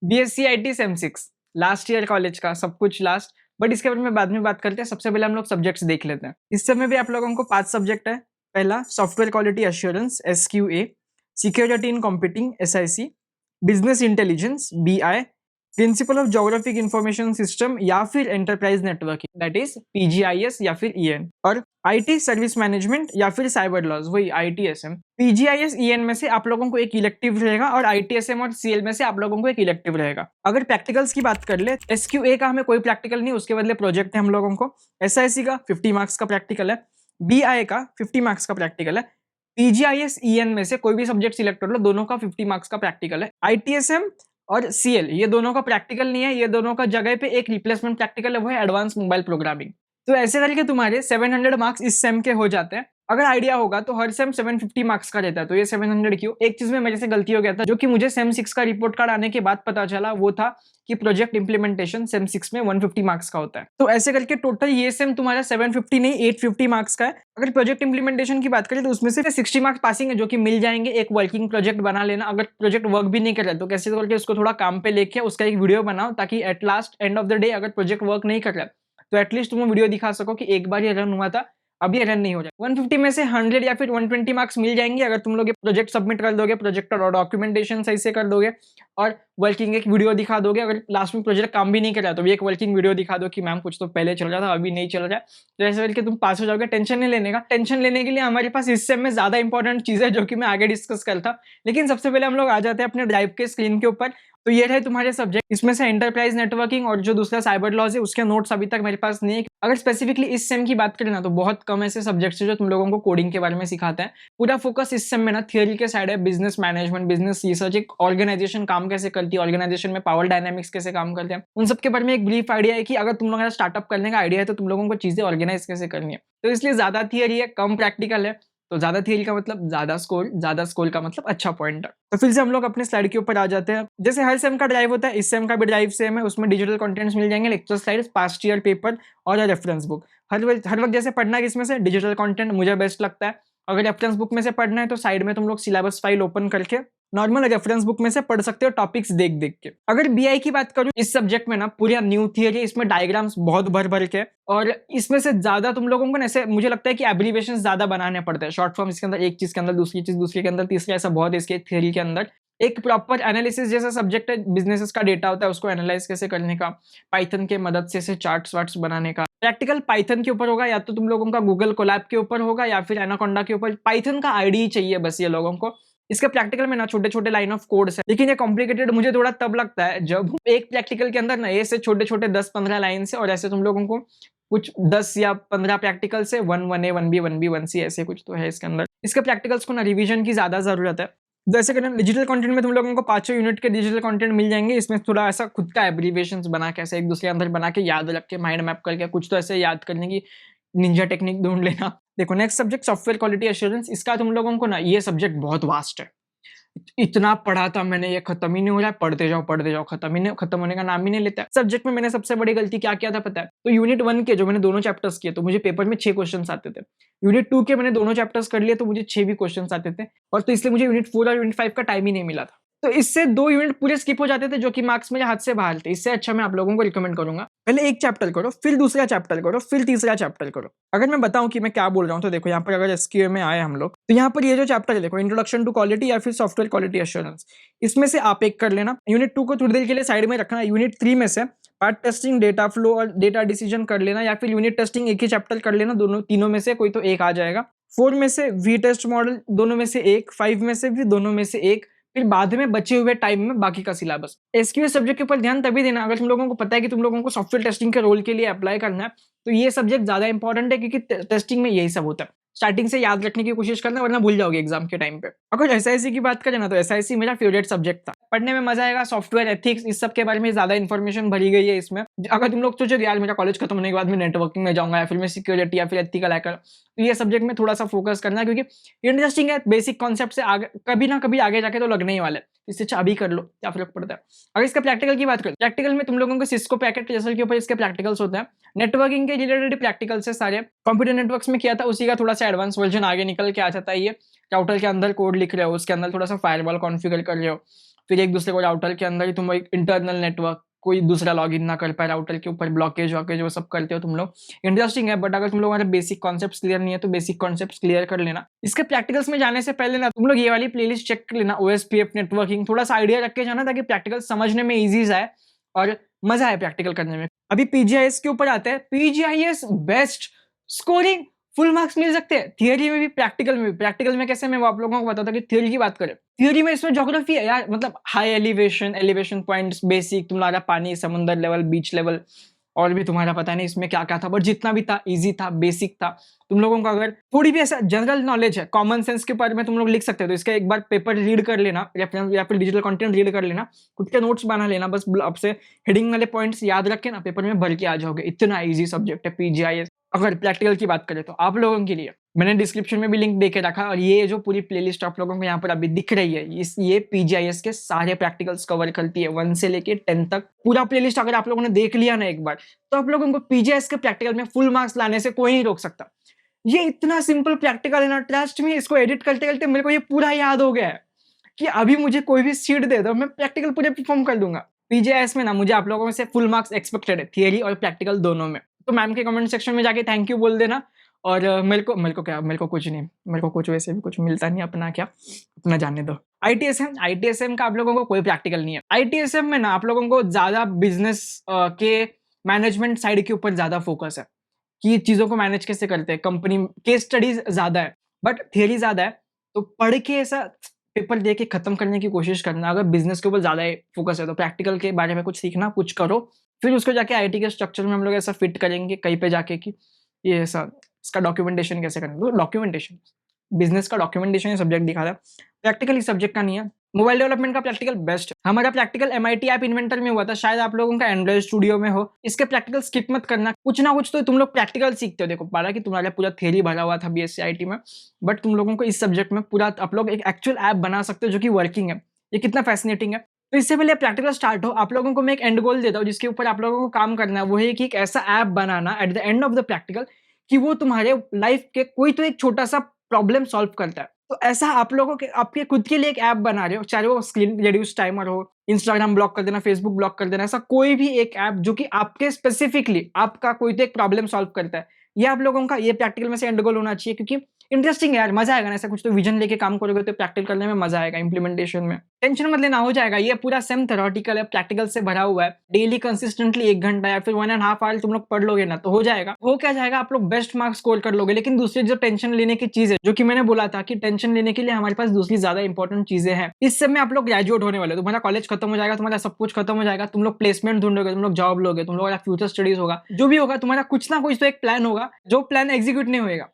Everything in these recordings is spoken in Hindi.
BSc IT same 6 last year college का सब कुछ लास्ट, बट इसके बारे में बाद में बात करते हैं। सबसे पहले हम लोग सब्जेक्ट्स देख लेते हैं। इस समय भी आप लोगों को 5 सब्जेक्ट है। पहला software quality assurance SQA, security in computing SIC, business intelligence BI, principle of geographic information system या फिर enterprise networking that is PGIS या फिर ईएन, और आईटी सर्विस मैनेजमेंट या फिर साइबर लॉज वही आईटीएसएम। पीजीआईएस ईएन में से आप लोगों को एक इलेक्टिव रहेगा और आईटीएसएम और सीएल में से आप लोगों को एक इलेक्टिव रहेगा। अगर प्रैक्टिकल्स की बात कर ले, एसक्यूए का हमें कोई प्रैक्टिकल नहीं, उसके बदले प्रोजेक्ट है हम लोगों को। एसआईसी का 50 मार्क्स का प्रैक्टिकल है, बीआई का 50 मार्क्स का प्रैक्टिकल है, पीजीआईएस ईएन में से कोई भी सब्जेक्ट सिलेक्ट कर लो, दोनों का 50 मार्क्स का प्रैक्टिकल है। आईटीएसएम और सीएल ये दोनों का प्रैक्टिकल नहीं है, ये दोनों का जगह पे एक रिप्लेसमेंट प्रैक्टिकल है, वो है एडवांस मोबाइल प्रोग्रामिंग। तो ऐसे करके तुम्हारे 700 मार्क्स इस सेम के हो जाते हैं। अगर आइडिया होगा तो हर सेम 750 मार्क्स का रहता है, तो ये 700 क्यों? एक चीज में मेरे से गलती हो गया था, जो कि मुझे सेम 6 का रिपोर्ट कार्ड आने के बाद पता चला, वो था कि प्रोजेक्ट इंप्लीमेंटेशन सेम 6 में 150 मार्क्स का होता है। तो ऐसे करके टोटल ये सेम तुम्हारा 750 नहीं 850 मार्क्स का है। अगर प्रोजेक्ट इंप्लीमेंटेशन की बात करें तो उसमें से 60 मार्क्स पासिंग है, जो कि मिल जाएंगे। एक वर्किंग प्रोजेक्ट बना लेना, अगर प्रोजेक्ट वर्क भी नहीं कर रहा तो कैसे करके उसको थोड़ा काम पे लेके उसका एक वीडियो बनाओ, ताकि at last end of the day अगर प्रोजेक्ट वर्क नहीं कर रहा तो एटलीस्ट तुम वीडियो दिखा सको कि एक बार ये रन हुआ था, अब ये रन नहीं हो जाए। 150 में से 100 या फिर 120 मार्क्स मिल जाएंगे अगर तुम लोग ये प्रोजेक्ट सबमिट कर दोगे, प्रोजेक्ट और डॉक्यूमेंटेशन सही से कर दोगे और वर्किंग एक वीडियो दिखा दोगे। अगर लास्ट में प्रोजेक्ट काम भी नहीं कर रहा तो भी एक वर्किंग वीडियो दिखा दो कि मैम कुछ तो पहले चल रहा था अभी नहीं चल रहा है, तो ऐसे करके तुम पास हो जाओगे। टेंशन नहीं लेने का। टेंशन लेने के लिए हमारे पास इस सेम में ज्यादा इंपॉर्टेंट चीज है, जो कि मैं आगे डिस्कस करता। लेकिन सबसे पहले हम लोग आ जाते हैं अपने ड्राइव के स्क्रीन के ऊपर। तो ये रहे तुम्हारे सब्जेक्ट। इसमें से एंटरप्राइज नेटवर्किंग और जो दूसरा साइबर लॉज है उसके नोट्स अभी तक मेरे पास नहीं है। अगर स्पेसिफिकली इस सेम की बात करें ना, तो बहुत कम ऐसे सब्जेक्ट्स है जो तुम लोगों को कोडिंग के बारे में सिखाते हैं। पूरा फोकस इस सेम में ना थियरी के साइड है, बिजनेस मैनेजमेंट, बिजनेस रिसर्च, एक ऑर्गेनाइजेशन काम कैसे करती है, ऑर्गेनाइजेशन में पावर डायनामिक्स कैसे काम करते हैं, उन सबके बारे में एक ब्रीफ आइडिया है कि अगर तुम लोगों का स्टार्टअप करने का आइडिया है तो तुम लोगों को चीजें ऑर्गेनाइज कैसे करनी है। तो इसलिए ज्यादा थियरी है, कम प्रैक्टिकल है। तो ज्यादा थियरी का मतलब ज्यादा स्कोर का मतलब अच्छा पॉइंट है। तो फिर से हम लोग अपने स्लाइड के ऊपर आ जाते हैं। जैसे हर सेम का ड्राइव होता है, इस सेम का भी ड्राइव सेम है। उसमें डिजिटल कंटेंट्स मिल जाएंगे, lecture slides, past year paper और रेफरेंस बुक। हर वक्त जैसे पढ़ना है इसमें से डिजिटल कंटेंट मुझे बेस्ट लगता है। अगर रेफरेंस बुक में से पढ़ना है तो साइड में तुम लोग सिलेबस फाइल ओपन करके नॉर्मल रेफरेंस बुक में से पढ़ सकते हो, टॉपिक्स देख देख के। अगर बीआई की बात करूं, इस सब्जेक्ट में ना पूरा न्यू थियरी, इसमें डायग्राम्स बहुत भर भर के, और इसमें से ज्यादा तुम लोगों को ऐसे मुझे लगता है कि एब्रीविएशन ज्यादा बनाने पड़ते हैं। शॉर्ट फॉर्म इसके अंदर, एक चीज के अंदर दूसरी चीज, दूसरे के अंदर तीसरा, ऐसा बहुत है इसके थियरी के अंदर। एक प्रॉपर एनालिसिस जैसा सब्जेक्ट है, बिजनेसेस का डेटा होता है उसको एनालाइज कैसे करने का, पाइथन के मदद से चार्ट्स वार्ट्स बनाने का। प्रैक्टिकल पाइथन के ऊपर होगा, या तो तुम लोगों का गूगल कोलैब के ऊपर होगा या फिर एनाकोंडा के ऊपर। पाइथन का आईडी चाहिए बस ये लोगों को। इसके प्रैक्टिकल में ना छोटे छोटे लाइन ऑफ कोड्स है, लेकिन ये कॉम्प्लिकेटेड मुझे थोड़ा तब लगता है जब एक प्रैक्टिकल के अंदर ना ऐसे छोटे छोटे 10-15 लाइन से, और ऐसे तुम लोगों को कुछ 10 या 15 प्रैक्टिकल से 1A 1B 1B 1C ऐसे कुछ तो है इसके अंदर। इसके प्रैक्टिकल्स को ना रिवीजन की ज्यादा जरूरत है। जैसे कि डिजिटल कंटेंट में तुम लोगों को 5 यूनिट के डिजिटल कंटेंट मिल जाएंगे। इसमें थोड़ा ऐसा खुद का एब्रीविएशंस बना के, ऐसे एक दूसरे के अंदर बना के, याद रख के, माइंड मैप करके कुछ तो ऐसे याद करने की निंजा टेक्निक ढूंढ लेना। देखो next subject software quality assurance. इसका तुम लोगों को ना ये सब्जेक्ट बहुत वास्ट है। इतना पढ़ा था मैंने, ये खत्म ही नहीं हो रहा है। पढ़ते जाओ, खत्म होने का नाम ही नहीं लेता। सब्जेक्ट में मैंने सबसे बड़ी गलती क्या किया था पता है? तो यूनिट 1 के जो मैंने दोनों चैप्टर्स किए तो मुझे पेपर में 6 क्वेश्चंस आते थे। यूनिट 2 के मैंने दोनों चैप्टर्स कर लिए तो मुझे 6 भी क्वेश्चंस आते थे, और तो इसलिए मुझे यूनिट 4 और यूनिट 5 का टाइम ही नहीं मिला था। तो इससे 2 यूनिट पूरे स्किप हो जाते थे, जो कि मार्क्स मेरे हाथ से बाहर थे। इससे अच्छा मैं आप लोगों को रिकमेंड करूंगा, पहले एक चैप्टर करो, फिर दूसरा चैप्टर करो, फिर तीसरा चैप्टर करो। अगर मैं बताऊं कि मैं क्या बोल रहा हूं तो देखो, यहाँ पर अगर एसक्यूए में आए हम लोग, तो यहाँ पर ये जो चैप्टर है देखो, इंट्रोडक्शन टू क्वालिटी या फिर सॉफ्टवेयर क्वालिटी एश्योरेंस, इसमें से आप एक कर लेना। यूनिट 2 को थोड़ी देर के लिए साइड में रखना। यूनिट 3 में से पार्ट टेस्टिंग, डेटा फ्लो और डेटा डिसीजन कर लेना, या फिर यूनिट टेस्टिंग एक ही चैप्टर कर लेना। दोनों तीनों में से कोई तो एक आ जाएगा। 4 में से वी टेस्ट मॉडल, दोनों में से एक। 5 में से भी दोनों में से एक। फिर बाद में बचे हुए टाइम में बाकी का सिलेबस। एसक्यूएल सब्जेक्ट के ऊपर ध्यान तभी देना अगर तुम लोगों को पता है कि तुम लोगों को सॉफ्टवेयर टेस्टिंग के रोल के लिए अप्लाई करना है, तो ये सब्जेक्ट ज्यादा इंपॉर्टेंट है, क्योंकि टेस्टिंग में यही सब होता है। स्टार्टिंग से याद रखने की कोशिश करना, वरना भूल जाओगे एग्जाम के टाइम पे। अगर एसआईसी की बात करें ना, तो एसआईसी मेरा फेवरेट सब्जेक्ट था। पढ़ने में मजा आएगा। सॉफ्टवेयर एथिक्स, इस सब के बारे में ज्यादा इन्फॉर्मेशन भरी गई है इसमें। अगर तुम लोग सोचो यार मेरा कॉलेज खत्म होने के बाद मैं नेटवर्किंग में जाऊंगा, या फिर मैं सिक्योरिटी या फिर एथिकल हैकर, तो ये सब्जेक्ट में थोड़ा सा फोकस करना है, क्योंकि इंटरेस्टिंग है। बेसिक कॉन्सेप्ट से आगे कभी ना कभी आगे जाके तो लगने ही वाले। इससे अच्छा अभी कर लो, क्या फर्क पड़ता है। अगर इसका प्रैक्टिकल की बात करें, प्रैक्टिकल में तुम लोगों को सिस्को पैकेट जैसे के ऊपर इसके प्रैक्टिकल्स होते हैं। नेटवर्किंग के रिलेटेड प्रैक्टिकल्स है सारे। कंप्यूटर नेटवर्क्स में किया था उसी का थोड़ा सा एडवांस वर्जन आगे निकल के आ जाता है। ये राउटर के अंदर कोड लिख रहे हो, उसके अंदर थोड़ा सा फायरवॉल कॉन्फ़िगर कर रहे हो, फिर एक दूसरे को राउटर के अंदर ही तुम एक इंटरनल नेटवर्क कोई दूसरा लॉगिन ना कर पाए, राउटर के ऊपर ब्लॉकेज वॉकेज वो सब करते हो तुम लोग। इंटरेस्टिंग है, बट अगर तुम लोगों का बेसिक कॉन्सेप्ट्स क्लियर नहीं है तो बेसिक कॉन्सेप्ट्स क्लियर कर लेना। इसके प्रैक्टिकल्स में जाने से पहले ना तुम लोग ये वाली प्लेलिस्ट चेक कर लेना, ओएसपीएफ नेटवर्किंग, थोड़ा सा आइडिया रख के जाना ताकि प्रैक्टिकल समझने में ईजी जाए और मजा आए प्रैक्टिकल करने में। अभी पीजीआईएस के ऊपर आते हैं। PGIS best scoring, full marks मिल सकते हैं थियरी में भी प्रैक्टिकल में भी। प्रैक्टिकल में कैसे, मैं वो आप लोगों को बताता हूँ कि थियरी की बात करें। थियरी में इसमें ज्योग्राफी है यार, मतलब हाई एलिवेशन पॉइंट्स, बेसिक तुम्हारा पानी, समुद्र लेवल, बीच लेवल, और भी तुम्हारा पता नहीं इसमें क्या क्या था, बट जितना भी था इजी था, बेसिक था। तुम लोगों को अगर थोड़ी भी ऐसा जनरल नॉलेज है, कॉमन सेंस के बारे में तुम लोग लिख सकते हो, तो इसका एक बार पेपर रीड कर लेना, रेफरेंस या फिर डिजिटल कंटेंट रीड कर लेना, खुद के नोट्स बना लेना, बस आपसे हेडिंग वाले पॉइंट्स याद रख के ना पेपर में भर के आ जाओगे। इतना इजी सब्जेक्ट है पीजीआईएस। अगर प्रैक्टिकल की बात करें तो आप लोगों के लिए मैंने डिस्क्रिप्शन में भी लिंक दे के रखा, और ये जो पूरी प्लेलिस्ट आप लोगों को यहाँ पर अभी दिख रही है, ये पीजीआईएस के सारे प्रैक्टिकल्स कवर करती है 1 से लेके 10 तक। पूरा प्लेलिस्ट अगर आप लोगों ने देख लिया ना एक बार, तो आप लोगों को पीजीआईएस के प्रैक्टिकल में फुल मार्क्स लाने से कोई नहीं रोक सकता। ये इतना सिंपल प्रैक्टिकल है ना, ट्रस्ट में इसको एडिट करते करते मेरे को ये पूरा याद हो गया है कि अभी मुझे कोई भी सीट दे दो, मैं प्रैक्टिकल पूरे परफॉर्म कर दूंगा। पीजीआईएस में ना मुझे आप लोगों से फुल मार्क्स एक्सपेक्टेड है, थियरी और प्रैक्टिकल दोनों में। तो मैम के कमेंट सेक्शन में जाके थैंक यू बोल देना। और मेरे को कुछ नहीं, मेरे को कुछ वैसे भी कुछ मिलता नहीं, अपना क्या, अपना जाने दो। आईटीएसएम का आप लोगों को कोई प्रैक्टिकल नहीं है। आईटीएसएम में ना आप लोगों को ज्यादा बिजनेस के मैनेजमेंट साइड के ऊपर ज्यादा फोकस है कि चीजों को मैनेज कैसे करते हैं, कंपनी केस स्टडीज ज्यादा है बट थियरी ज्यादा है। तो पढ़ के ऐसा पेपर दे के खत्म करने की कोशिश करना। अगर बिजनेस के ऊपर ज्यादा फोकस है तो प्रैक्टिकल के बारे में कुछ सीखना, कुछ करो, फिर उसको जाके आईटी के स्ट्रक्चर में हम लोग ऐसा फिट करेंगे कहीं पे जाके कि ये ऐसा इसका डॉक्यूमेंटेशन कैसे करना। तो डॉक्यूमेंटेशन, बिजनेस का डॉक्यूमेंटेशन सब्जेक्ट दिखा था, प्रैक्टिकल इस सब्जेक्ट का नहीं है। मोबाइल डेवलपमेंट का प्रैक्टिकल बेस्ट है। हमारा प्रैक्टिकल एमआईटी ऐप इन्वेंटर में हुआ था, शायद आप लोगों का एंड्रॉइड स्टूडियो में हो। इसके प्रैक्टिकल स्किप मत करना, कुछ ना कुछ तो तुम लोग प्रैक्टिकल सीखते हो। देखो पारा कि तुम्हारा पूरा थ्योरी भरा हुआ था बीएससी आईटी में, बट तुम लोगों को इस सब्जेक्ट में पूरा आप लोग एक एक्चुअल ऐप बना सकते हो जो कि वर्किंग है। ये कितना फैसिनेटिंग है। तो इससे पहले प्रैक्टिकल स्टार्ट हो, आप लोगों को मैं एक एंड गोल देता हूँ जिसके ऊपर आप लोगों को काम करना है। वो है कि एक ऐसा app banana at the end of the practical कि वो तुम्हारे लाइफ के कोई तो एक छोटा सा प्रॉब्लम सॉल्व करता है। तो ऐसा आप लोगों के आपके खुद के लिए एक ऐप बना रहे हो, चाहे वो स्क्रीन रिड्यूस टाइमर हो, इंस्टाग्राम ब्लॉक कर देना, फेसबुक ब्लॉक कर देना, ऐसा कोई भी एक ऐप जो कि आपके स्पेसिफिकली आपका कोई तो एक प्रॉब्लम सॉल्व करता है। ये आप लोगों का ये प्रैक्टिकल में से एंड गोल होना चाहिए, क्योंकि इंटरेस्टिंग है यार, मजा आएगा ना। ऐसा कुछ तो विजन लेके काम करोगे तो प्रैक्टिकल करने में मजा आएगा, इंप्लीमेंटेशन में टेंशन मत लेना, हो जाएगा। ये पूरा सेम थ्योरेटिकल है, प्रैक्टिकल से भरा हुआ है। डेली कंसिस्टेंटली 1 घंटा या फिर 1.5 आवर तुम लोग पढ़ लोगे ना तो हो जाएगा। हो क्या जाएगा, आप लोग बेस्ट मार्क्स स्कोर कर लोगे। लेकिन दूसरी जो टेंशन लेने की चीज है, जो कि मैंने बोला था कि टेंशन लेने के लिए हमारे पास दूसरी ज्यादा इंपॉर्टेंट चीजें हैं। इस समय आप लोग ग्रेजुएट होने वाले, तुम्हारा कॉलेज खत्म हो जाएगा, तुम्हारा सब कुछ खत्म हो जाएगा, तुम लोग प्लेसमेंट ढूंढोगे, तुम लोग जॉब लोगे, तुम लोग फ्यूचर स्टडीज होगा, जो भी होगा तुम्हारा कुछ ना कुछ तो एक प्लान होगा, जो प्लान एग्जीक्यूट नहीं होगा।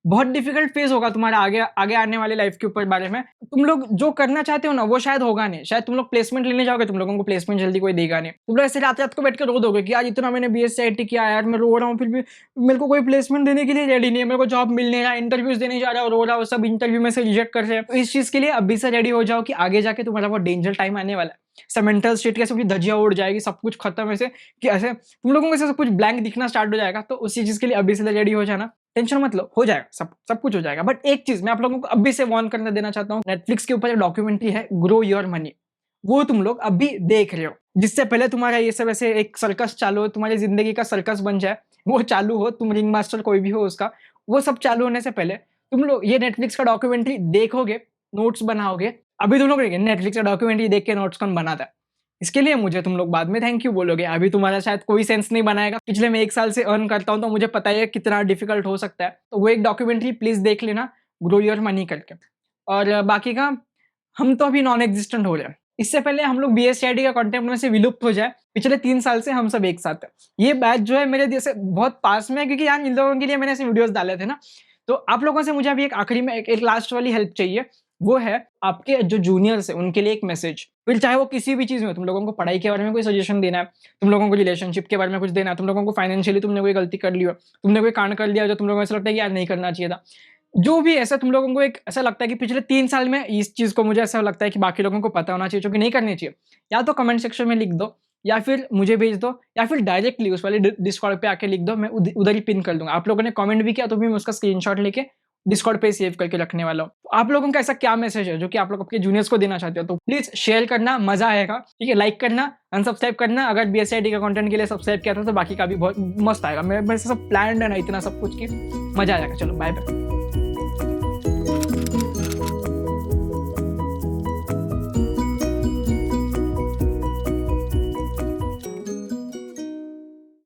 बहुत डिफिकल्ट फेज होगा तुम्हारा आगे आगे आने वाले लाइफ के ऊपर बारे में। तुम लोग जो करना चाहते हो ना वो शायद होगा नहीं। शायद तुम लोग प्लेसमेंट लेने जाओगे, तुम लोगों को प्लेसमेंट जल्दी कोई देगा नहीं। तुम लोग ऐसे रात रात को बैठ के रो दोगे कि यार इतना मैंने बीएससी आईटी किया यार, मैं रो रहा हूँ, फिर भी मेरे को कोई प्लेसमेंट देने के लिए रेडी नहीं है, मेरे को जॉब मिल नहीं रहा, इंटरव्यूज देने जा रहा हूँ, रो रहा हूँ, सब इंटरव्यू में से रिजेक्ट कर रहे हैं। तो इस चीज के लिए अभी से रेडी हो जाओ कि आगे जाके तुम्हारा वो डेंजर टाइम आने वाला है। मेंटल स्टेट कैसे पूरी धज्जियां उड़ जाएगी, सब कुछ खत्म, ऐसे कि ऐसे तुम लोगों को ऐसे सब कुछ ब्लैंक दिखना स्टार्ट हो जाएगा। तो उसी चीज के लिए अभी से रेडी हो जाना, टेंशन मत लो, हो जाएगा, सब कुछ हो जाएगा। बट एक चीज मैं आप लोगों को अभी से वार्न करना देना चाहता हूँ, नेटफ्लिक्स के ऊपर एक डॉक्यूमेंट्री है ग्रो योर मनी, वो तुम लोग अभी देख रहे हो। जिससे पहले तुम्हारा ये सब ऐसे एक सर्कस चालू हो, तुम्हारी जिंदगी का सर्कस बन जाए, वो चालू हो, तुम रिंग मास्टर कोई भी हो उसका, वो सब चालू होने से पहले तुम लोग ये नेटफ्लिक्स का डॉक्यूमेंट्री देखोगे, नोट्स बनाओगे। अभी तुम लोग नेटफ्लिक्स का डॉक्यूमेंट्री देख के नोट्स कौन बनाता है, इसके लिए मुझे तुम लोग बाद में थैंक यू बोलोगे। अभी तुम्हारा शायद कोई सेंस नहीं बनाएगा। पिछले मैं 1 साल से अर्न करता हूं तो मुझे पता है कितना डिफिकल्ट हो सकता है। तो वो एक डॉक्यूमेंट्री प्लीज देख लेना, ग्रो योर मनी करके। और बाकी का हम तो अभी नॉन एग्जिस्टेंट हो रहे हैं। इससे पहले हम लोग बीएससीआईटी का कॉन्टेंट में से विलुप्त हो जाए, पिछले 3 साल से हम सब एक साथ हैं। ये बैच जो है मेरे जैसे बहुत पास में है, क्योंकि यार इन लोगों के लिए मैंने ऐसे वीडियोस डाले थे ना। तो आप लोगों से मुझे अभी एक आखिरी में एक लास्ट वाली हेल्प चाहिए, वो है आपके जो जूनियर्स है उनके लिए एक मैसेज। फिर चाहे वो किसी भी चीज में हो, तुम लोगों को पढ़ाई के बारे में कोई सजेशन देना है, तुम लोगों को रिलेशनशिप के बारे में कुछ देना है, तुम लोगों को फाइनेंशियली तुमने कोई गलती कर ली हो, तुमने कोई कांड कर लिया जो तुम लोगों को ऐसा लगता है कि यार नहीं करना चाहिए था, जो भी ऐसा तुम लोगों को एक ऐसा लगता है कि पिछले 3 साल में इस चीज को मुझे ऐसा लगता है कि बाकी लोगों को पता होना चाहिए जो कि नहीं करनी चाहिए, या तो कमेंट सेक्शन में लिख दो, या फिर मुझे भेज दो, या फिर डायरेक्टली उस वाले डिस्कॉर्ड पे आके लिख दो, मैं उधर ही पिन कर दूंगा। आप लोगों ने कमेंट भी किया तो भी मैं उसका स्क्रीनशॉट लेके डिस्कॉर्ड पे सेव करके रखने वाला हूँ। तो आप लोगों का ऐसा क्या मैसेज है जो कि आप लोग अपने जूनियर्स को देना चाहते हो? तो प्लीज़ शेयर करना, मज़ा आएगा, ठीक है? लाइक करना, अनसब्सक्राइब करना। अगर बीएसआईटी का कंटेंट के लिए सब्सक्राइब किया था तो बाकी का भी बहुत मस्त आएगा। मेरे से सब प्लान्ड है ना इतना सब कुछ कि मज़ा आ जाएगा। चलो बाय बाय।